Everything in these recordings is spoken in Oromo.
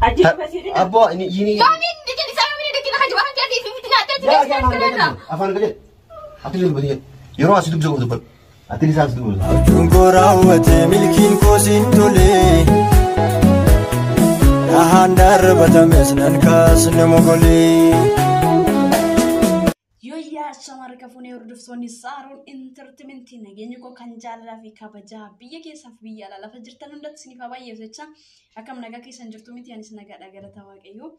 أبو يني أفان كذا أتري البدية يروح أسيد بزوج دبل أتري ساس دبل جنكورا وتملكين كوسين تولي أهاندار بتمسنن كاس نمغلي يا شمار كفوني وردفتوني صارون انترتمنتي نجينيكو كنجالا في كابجا بيجي سفبيا لا فجرت لندت سنيفا باي يفتشا أكمل نجاكي سنجرتومنتي يعني سنجا دعيرة تواقيو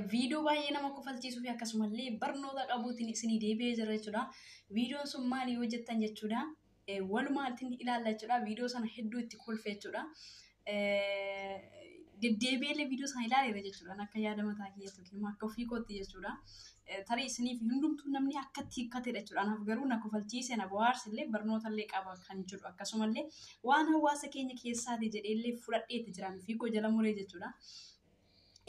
فيديو باي نما كفلتي سوفيا كسمالي برنودا أبوتني سني دي بيجرة جدا فيديو سمالي وجد تنجت جدا ولما تني إلى الله جدا فيديو سان حدو تقول في جدا دي اللي فيديو سان إلى الله جدا أنا كيا دم تاكي يتوكي ما كفي كوتي جدا ترى سني في هندوم تنامني أكتي كتير جدا أنا فكروا نكفلتي سنة بوار سلة برنودا اللي كابا كان جدا كسمالي وأنا هو سكيني كيسا دي جدا اللي فرات تجران في كو جلا موري جدا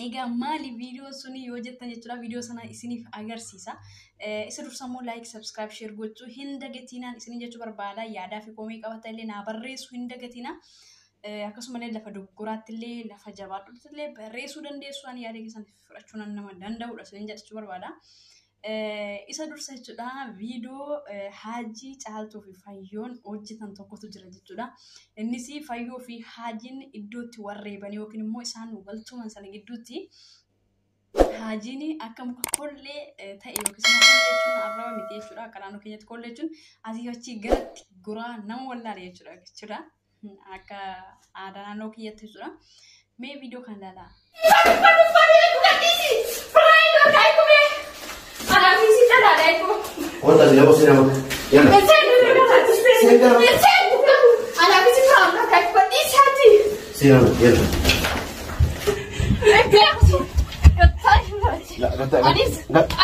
إيجا مالي فيديو سوني يوجد تنجتلا فيديو سنا إسني أجر سيسا إسرور سامو لايك سبسكرايب شير قلتو هندا جتينا إسني جتو بربادا يادا في كوميك أو تالي نابريس هندا جتينا أكسو مالي لفا دكورات اللي لفا جبات اللي بريسو دندي سواني يادي كسان فرشونا نما دندا ولا سنين جتو بربادا إسا دور سيجودا فيديو حاجي تعالتو في فايون وجتان توقفتو جرا جتودا إنسي فايو في حاجين إدوتي وريباني وكين مو إسان وغلتو من سالي إدوتي حاجيني أكام كل تأيو كسنا كل جون أربعة ميتي جرا كلامو كنيت كل جون أزي هاتشي غرت غرا نم ولا ري جرا أكا أدانا نوكي يتجرا مي فيديو كان لا وأنت اللي أبغى سينما يلا سينما يلا لا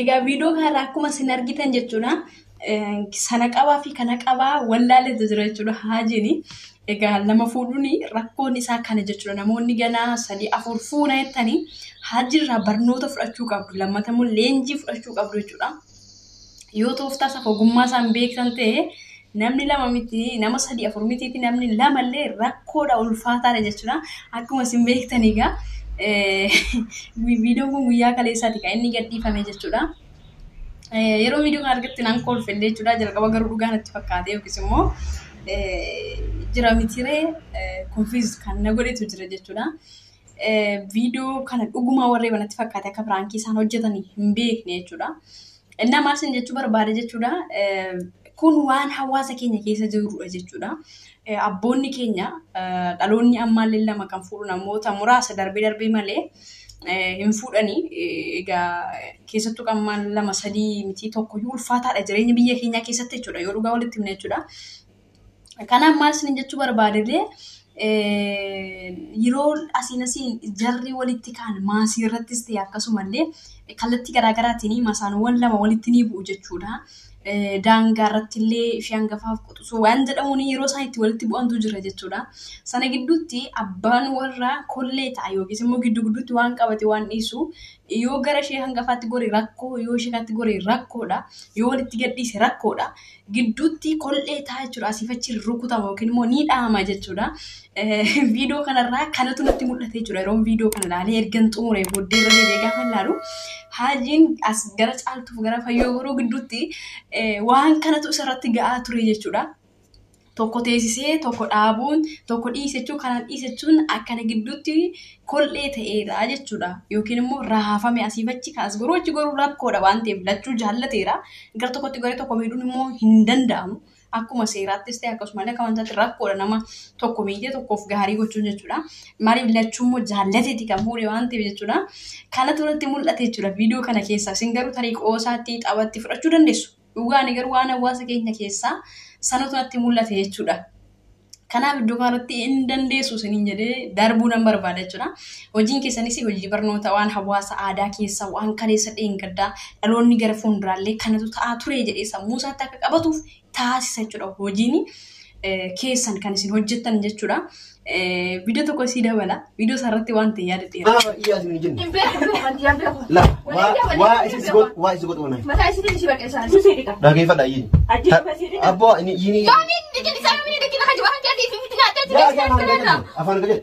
Egaa video kana akkuma isin argitan jechuudha sana qabaa fi kana qabaa wallaalee jira jechuudha haajini egaa lama fuudhuni rakkoon isaa kana jechuudha namoonni ganaa 3-4 fuuna jettanii haajirraa barnoota fudhachuu qabdu lammatamuu leenjii fudhachuu qabdu jechuudha yoo tooftaa isa ogummaa isaan beektan ta'e namni lama miti nama 3-4 miti namni lama illee rakkoodha ulfaataadha jechuudha akkuma isin beektanii egaa video kun guyyaa kaleessaati kan inni gadhiifame jechuudha. Yeroo video kana argatte nan kolfelle jechuudha jalqaba garuu dhugaa natti fakkaate yookiis immoo jira mitiree confuse kan na godhetu jira jechuudha. Video kana dhuguma warree banatti fakkaate akka pranki isaan hojjetanii hin beekne jechuudha. Innaa maal sin jechuu barbaade jechuudha. Kun waan hawaasa keenya keessa jirudha jechuudha. Abboonni keenya dhaloonni ammaallee lama kan fuudhu namoota muraasa darbee malee hin fuudhanii egaa keessattuu qammaan 2-3 miti tokko ulfaataadha jireenya biyya keenyaa keessatti jechuudha yoo dhugaa walitti himne jechuudha. Kanaaf maal sin jechuu barbaadillee yeroo asiin jarri walitti kaan maasii irrattis ta'e akkasumallee kallattii garaagaraatiin masaanowwan lama walitti ni bu'u jechuudha. Daangaa irratti illee ishee hangafaaf qotusuu waan jedhamuun yeroo isaan itti walitti bu'antu jira jechuudha. Sana gidduutti abbaan warraa kollee ta'a yookiis immoo gidduutti waan qabate waan dhiisu yoo gara ishee hangafaatti gore rakkoo yoo ishee kaatti gore rakkoodha yoo walitti gadhiise rakkoodha gidduutti kollee ta'a jechuudha asiif achi rukutama yookiin immoo ni dhaama jechuudha. Video kanarraa kanatu natti mul'ate jechuudha yeroo video kana ilaalee ergan xumuree booddee irra deebi'ee gaafa ilaalu haajiin as gara caaltuuf gara fayyoo garuu gidduutti waan kanatu isarratti ga'aa ture jechuudha. Tokko teessisee tokko dhaabuun tokko dhiisechuu kanan dhiisechuun akkana gidduutti kollee ta'eera jechuudha. Yookiin immoo raafame asiif achi kaas garuu achi garuu rakkoodha waan ta'eef lachuu jaallateera. Gara tokkotti gara tokko miidhuun immoo hin danda'amu. Akkuma seeraattis ta'e akkasumallee akka wantaatti rakkoodha nama tokko miidhee tokkoof gaarii gochuun jechuudha. Maaliif lachuu immoo jaallateeti kan fuudhe waan ta'eef jechuudha. Kanatu irratti mul'ate jechuudha viidiyoo kana keessaa. Isin garuu tarii qoosaatti xabaatti fudhachuu dandeessu. Dhugaan garuu waan hawaasa keenya keessaa sanatu irratti mul'ate jechuudha. Kanaaf iddoo kanatti hin dandeessu isiniin jedhee darbuu nan barbaada jechuudha. Hojiin keessanis hojii barnoota waan hawaasa aadaa keessaa waan kaleessa dheengaddaa dhaloonni gara fuulduraallee kanatu ta'aa ture jedhee sammuu isaatti akka qabatuuf taasisa jechuudha. Hojiin keessan kan isin hojjettan jechuudha. Video tokko si dabala. Video sarratti waan ta'e yaadadhe. Iya sini jin. La, wa isi got ona. Mata isi ni si bakal sana. Dah ke fada yin. Apa ini ini. Afan kerja.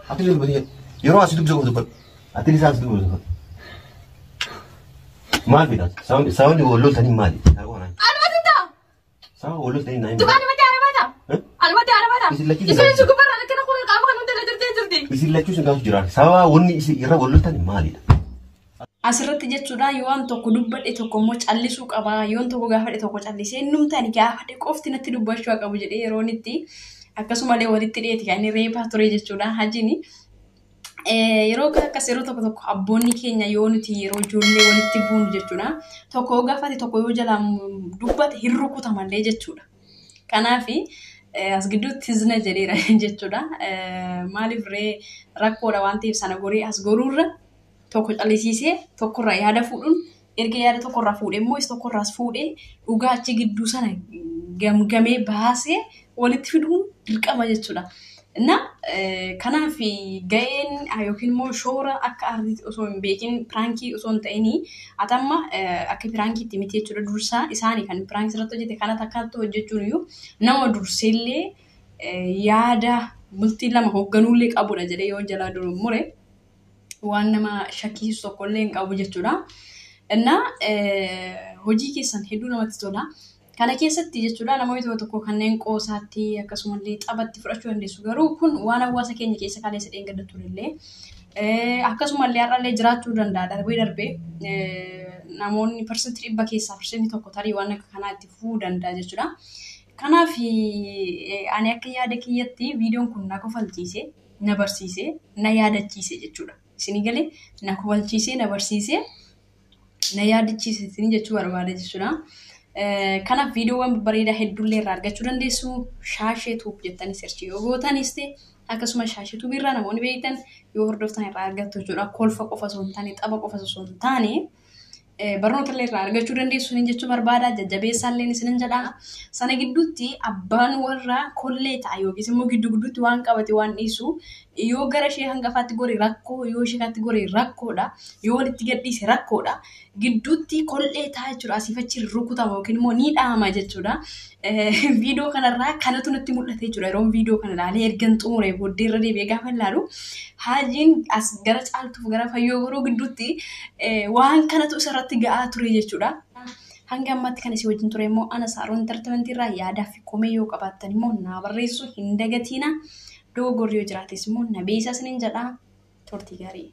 Ati lu badiye. Yoro asiduk jago dapat. Ati ni sas dulu dapat. Mal bida. Sound wo lol tani mal. Sama wo lol tani naik. Isi lachu sudah jual. Sama wonni isi ira wo lol tani mal. Asirratti jechuudha yoo waan tokko dubbadhe tokko immoo callisuu qaba yoo tokko gaafadhe tokko callisee numtaan gaafadhe qofti natti dubbachuu qabu jedhee yeroon itti akkasumallee walitti dhiyeeti kan inni reepaa ture jechuudha hajini yeroo akkas yeroo tokko abboonni keenya yoo nuti yeroo ijoollee walitti buunu jechuudha tokko gaafate tokko yoo jalaan dubbate hin rukutamallee jechuudha kanaaf as gidduutti hizna jedheera jechuudha maaliif ree rakkoodha waan ta'eef sana gorii as goruurra tokko callisisee tokkorraa yaada fuudhuun erga yaada tokkorraa fuudhee immoo isa tokkorraas fuudhee dhugaa achi gidduu sana gamgamee baasee walitti fiduun dirqama jechuudha. Na kanaaf ga'een yookiin immoo shoora akka artiitti osoo hin beekin piraankii osoo hin ta'inii atamma akka piraankiitti miti jechuudha dursaa isaanii kan piraankii irratti hojjete kana takkaatti hojjechuun iyyuu nama durseellee yaada bultii lama hoogganuullee qabudha jedhee yoo jalaa duru mure. Waan nama shakkisiisu tokkollee hin qabu jechuudha. Innaa hojii keessan hedduu namatti tola. Kana keessatti jechuudha namoota tokko kanneen qoosaatti akkasumallee taphatti fudhachuu dandeessu. Garuu kun waan hawaasa keenya keessa kaleessa dheengadda turellee akkasumallee har'allee jiraachuu danda'a darbee namoonni parsantii 100 keessaa parsantii tokko tarii waan akka kanaatti fufuu danda'a jechuudha. Kanaaf ani akka yaada kiyyatti viidiyoon kun na kofalchiise, na barsiise, na yaadachiise jechuudha. Isin galee na kofalchiisee na barsiisee na yaadachiise isin jechuu barbaada jechuudha. Kanaaf viidiyoowwan bareedaa hedduullee irraa argachuu dandeessu. Shaashee tuub jettanii searchii yoo gootanis ta'e akkasuma shaashee tuub irraa namoonni beektan yoo hordoftan irraa argattu jechuudha. Kolfa qofa osoo hin taane tapha qofa osoo hin taane barnoota illee irraa argachuu dandeessu jechuu barbaada. Jajjabeessaallee isin jedha. Sana gidduutti abbaan warraa kollee ta'a yookiis immoo gidduutti waan qabate waan dhiisu yoo gara ishee hangafaatti gore rakkoo yoo isheetti gore rakkoodha yoo walitti gadhiise rakkoodha gidduutti kollee ta'a jechuudha asiif achi rukutama yookiin immoo ni dhaama jechuudha. Viidiyoo kanarraa kanatu natti mul'ate jechuudha yeroo viidiyoo kana ilaalee ergan xumuree booddee irra deebi'ee gaafa ilaalu haajiin as gara caaltuuf gara fayyoo goroo gidduutti waan kanatu isarratti ga'aa ture jechuudha. Hanga ammatti kan isii wajjin ture immoo ana Saaroon Entertainment irraa yaadaa fi komee yoo qabaattan immoo naa barreessu hin dagatiina. Dogoggorri yoo jiraates immoo na beeksisaan jedha. Turtii gaarii.